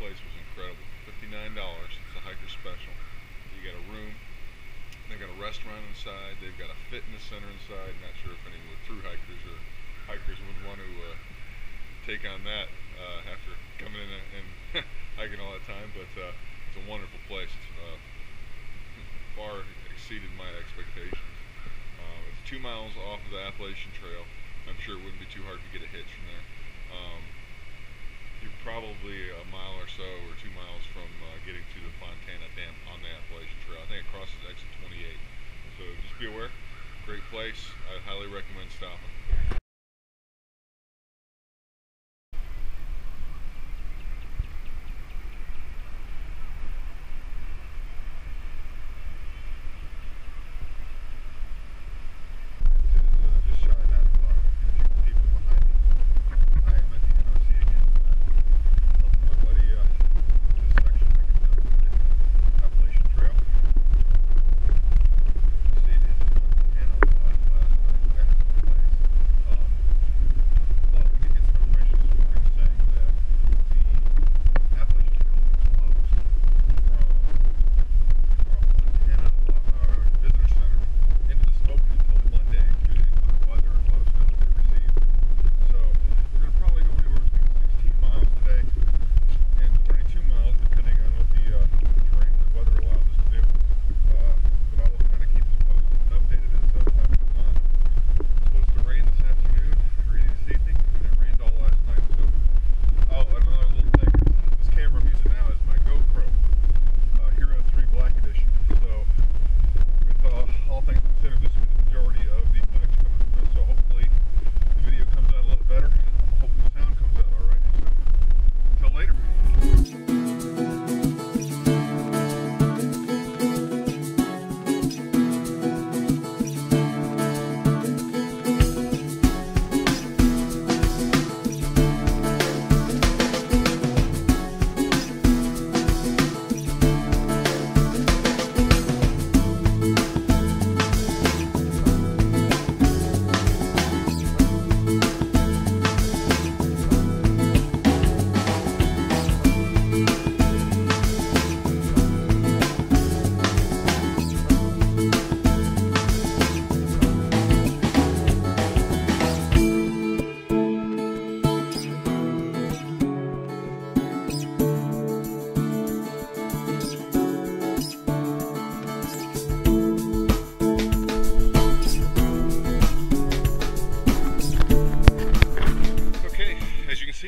place was incredible. $59. It's a hiker special. You get a room. They've got a restaurant inside. They've got a fitness center inside. Not sure if any through hikers or hikers would want to take on that after coming in and hiking all that time. But it's a wonderful place. It's far exceeded my expectations. It's 2 miles off of the Appalachian Trail. I'm sure it wouldn't be too hard to get a hitch from there. You're probably a mile or so, or 2 miles from getting to the Fontana Dam on the Appalachian Trail. I think it crosses exit 28. So just be aware. Great place. I highly recommend stopping.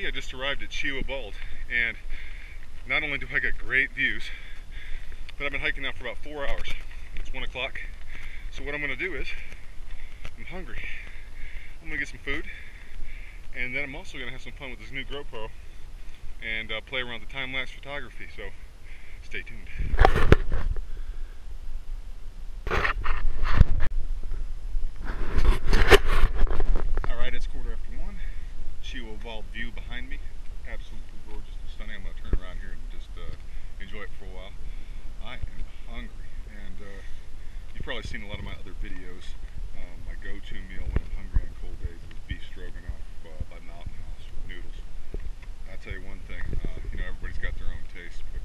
I just arrived at Cheoah, and not only do I get great views, but I've been hiking now for about 4 hours. It's 1 o'clock, so what I'm going to do is, I'm hungry. I'm going to get some food, and then I'm also going to have some fun with this new GoPro and play around with the time-lapse photography, so stay tuned. Alright, it's 1:15. Cheoah view behind me, absolutely gorgeous and stunning. I'm going to turn around here and just enjoy it for a while. I am hungry, and you've probably seen a lot of my other videos. My go-to meal when I'm hungry on cold days is beef stroganoff by Mountain House with noodles. I'll tell you one thing, you know, everybody's got their own taste, but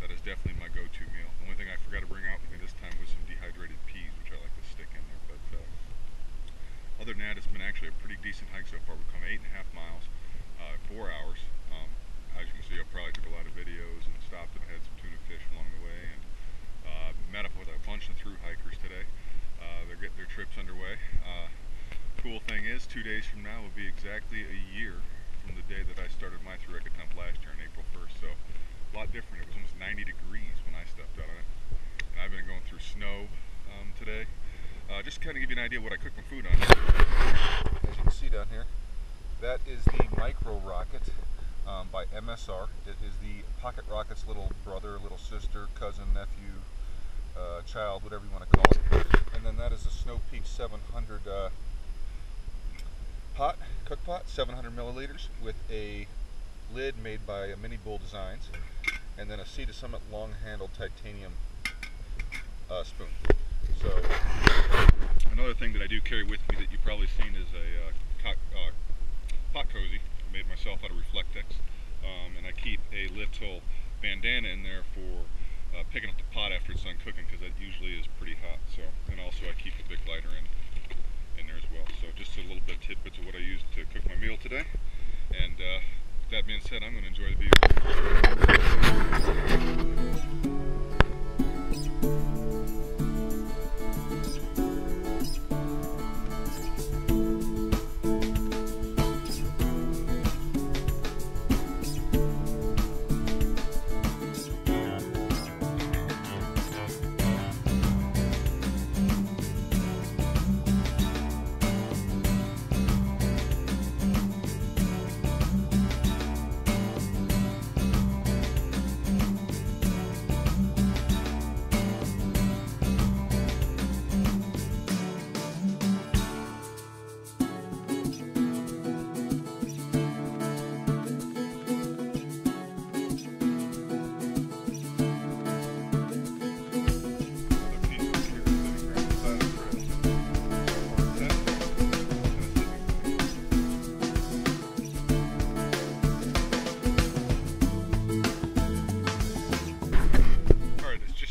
that is definitely my go-to meal. The only thing I forgot to bring out with me this time was some dehydrated peas, which I like to stick in there. But other than that, it's been actually a pretty decent hike so far. We've come 8.5 miles, 4 hours. As you can see, I probably took a lot of videos and stopped and had some tuna fish along the way, and met up with a bunch of through hikers today. They're getting their trips underway. Cool thing is, 2 days from now will be exactly a year from the day that I started my through hike attempt last year on April 1st. So a lot different. It was almost 90 degrees when I stepped out on it, and I've been going through snow today. Just to kind of give you an idea what I cook my food on. As you can see down here, that is the Micro Rocket by MSR. It is the Pocket Rocket's little brother, little sister, cousin, nephew, child, whatever you want to call it. And then that is a Snow Peak 700 cook pot, 700 milliliters, with a lid made by Mini Bull Designs, and then a Sea to Summit long-handled titanium spoon. So, another thing that I do carry with me that you've probably seen is a pot cozy. I made myself out of Reflectex. and I keep a little bandana in there for picking up the pot after it's done cooking, because that usually is pretty hot. So, and also I keep a big lighter in there as well. So just a little bit of tidbits of what I used to cook my meal today. And with that being said, I'm going to enjoy the view.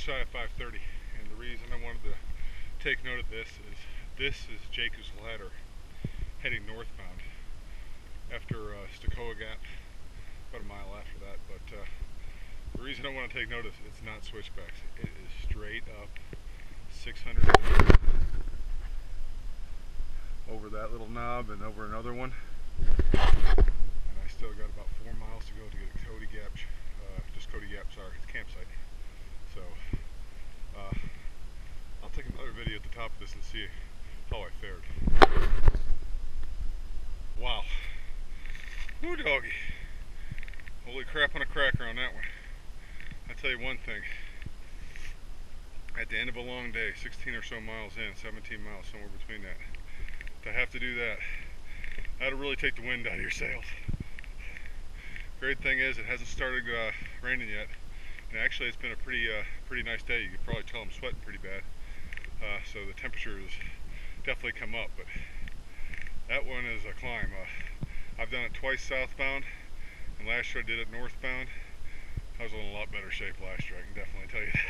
Shy of 5:30, and the reason I wanted to take note of this is Jacob's Ladder heading northbound after Cheoah Gap, about a mile after that. But the reason I want to take note of it's not switchbacks. It is straight up 600 over that little knob and over another one, and I still got about 4 miles to go to get Cody Gap, sorry, it's campsite. So I'll take another video at the top of this and see how I fared. Wow. Woo doggy. Holy crap on a cracker on that one. I tell you one thing. At the end of a long day, 16 or so miles in, 17 miles, somewhere between that, to have to do that, that'll really take the wind out of your sails. Great thing is it hasn't started raining yet. And actually, it's been a pretty nice day. You can probably tell I'm sweating pretty bad. So the temperature has definitely come up, but that one is a climb. I've done it twice southbound, and last year I did it northbound. I was in a lot better shape last year, I can definitely tell you that.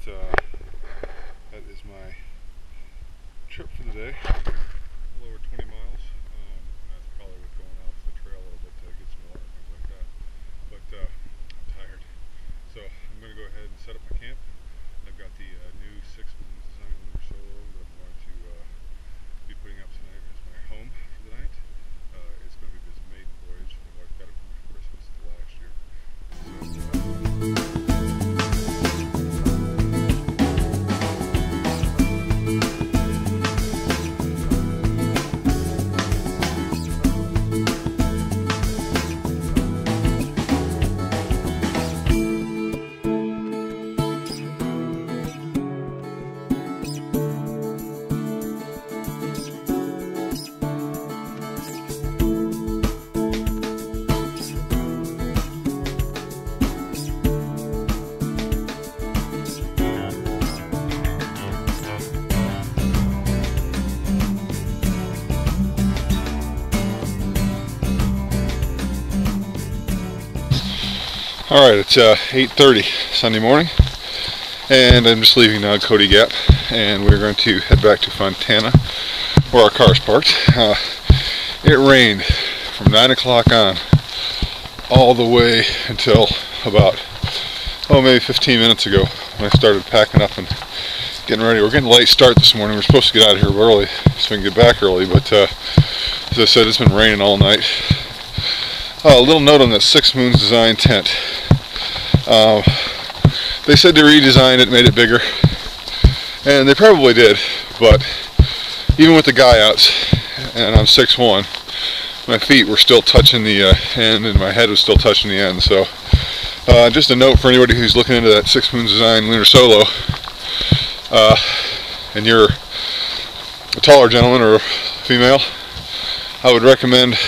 That is my trip for the day. A little over 20 miles. That's probably with going off the trail a little bit to get some water and things like that. But I'm tired. So I'm going to go ahead and set up my camp. I've got the new 6 Moons design lunar solo that I'm going to be putting up tonight as my home for the night. It's going to be this maiden voyage. My wife got it for me for Christmas last year. Alright, it's 8:30 Sunday morning, and I'm just leaving now Cody Gap, and we're going to head back to Fontana, where our car's parked. It rained from 9 o'clock on all the way until about, maybe 15 minutes ago when I started packing up and getting ready. We're getting a late start this morning. We're supposed to get out of here early so we can get back early, but as I said, it's been raining all night. A little note on that 6 Moons design tent. They said they redesigned it, made it bigger, and they probably did, but even with the guy outs, and I'm 6'1", my feet were still touching the end, and my head was still touching the end. So just a note for anybody who's looking into that 6 Moons design lunar solo, and you're a taller gentleman or a female, I would recommend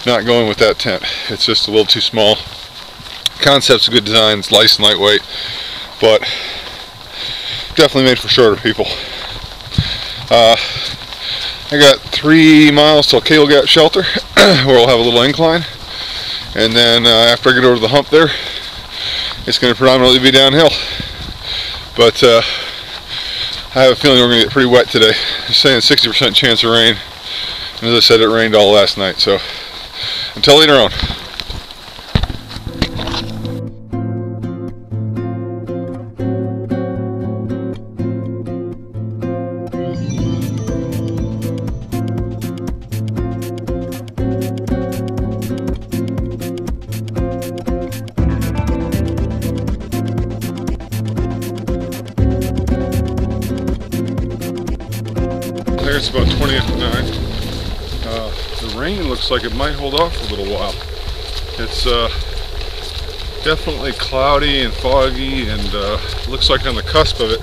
not going with that tent. It's just a little too small. Concept's a good design, it's light and lightweight, but definitely made for shorter people. I got 3 miles till Cable Gap Shelter, where we'll have a little incline, and then after I get over to the hump there, it's going to predominantly be downhill. But I have a feeling we're going to get pretty wet today. They're saying 60% chance of rain, and as I said, it rained all last night, so until later on. It's about 20 after 9. The rain looks like it might hold off for a little while. It's definitely cloudy and foggy, and looks like on the cusp of it,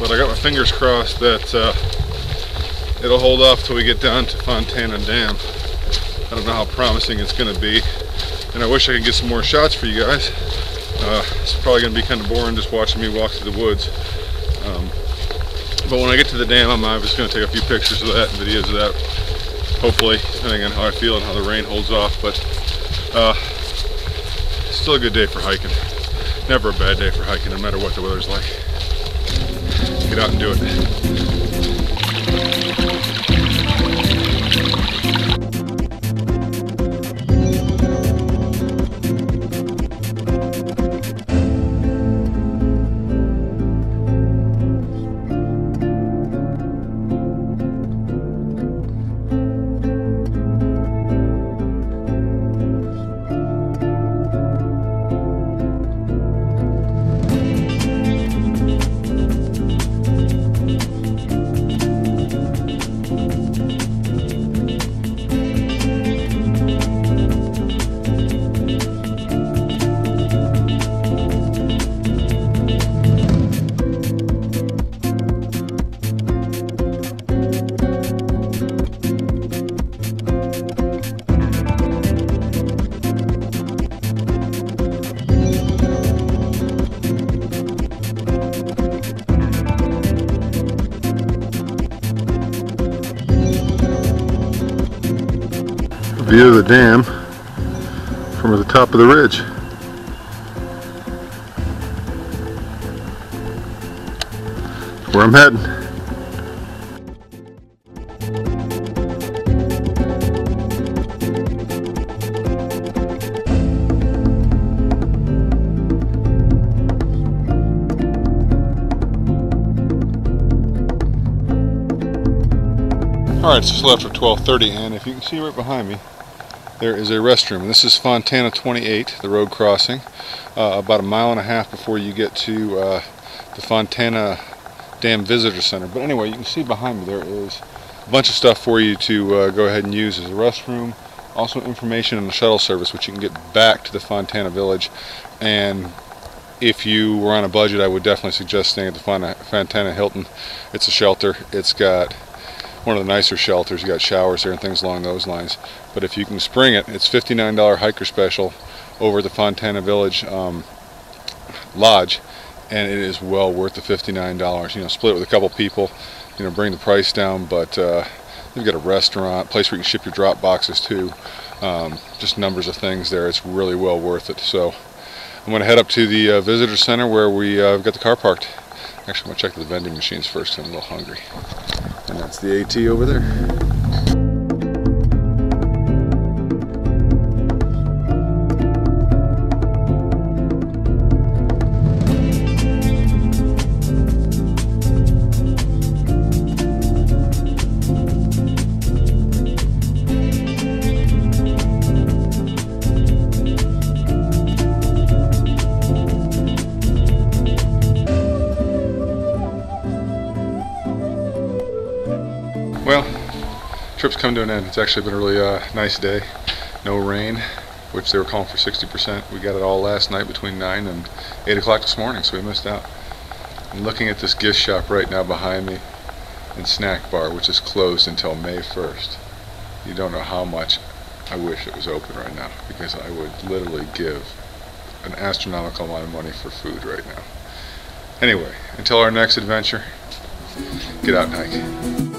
but I got my fingers crossed that it'll hold off till we get down to Fontana Dam. I don't know how promising it's going to be, and I wish I could get some more shots for you guys. It's probably going to be kind of boring just watching me walk through the woods. But when I get to the dam, I'm obviously going to take a few pictures of that and videos of that, hopefully, depending on how I feel and how the rain holds off. But still a good day for hiking. Never a bad day for hiking, no matter what the weather's like. Get out and do it. View of the dam from the top of the ridge. Where I'm heading. Alright, it's just left for 12:30, and if you can see right behind me, there is a restroom. This is Fontana 28, the road crossing, about a mile and a half before you get to the Fontana Dam Visitor Center. But anyway, you can see behind me there is a bunch of stuff for you to go ahead and use as a restroom. Also information on the shuttle service, which you can get back to the Fontana Village. And if you were on a budget, I would definitely suggest staying at the Fontana Hilton. It's a shelter. It's got one of the nicer shelters. You got showers there and things along those lines. But if you can spring it, it's $59 hiker special over at the Fontana Village Lodge, and it is well worth the $59. You know, split it with a couple people, you know, bring the price down. But you've got a restaurant, place where you can ship your drop boxes to, just numbers of things there. It's really well worth it. So I'm going to head up to the visitor center where we've got the car parked. Actually, I'm going to check the vending machines first because I'm a little hungry. And that's the AT over there. Well, trip's come to an end. It's actually been a really nice day. No rain, which they were calling for 60%. We got it all last night between 9 and 8 o'clock this morning, so we missed out. I'm looking at this gift shop right now behind me and snack bar, which is closed until May 1st. You don't know how much I wish it was open right now, because I would literally give an astronomical amount of money for food right now. Anyway, until our next adventure, get out and hike.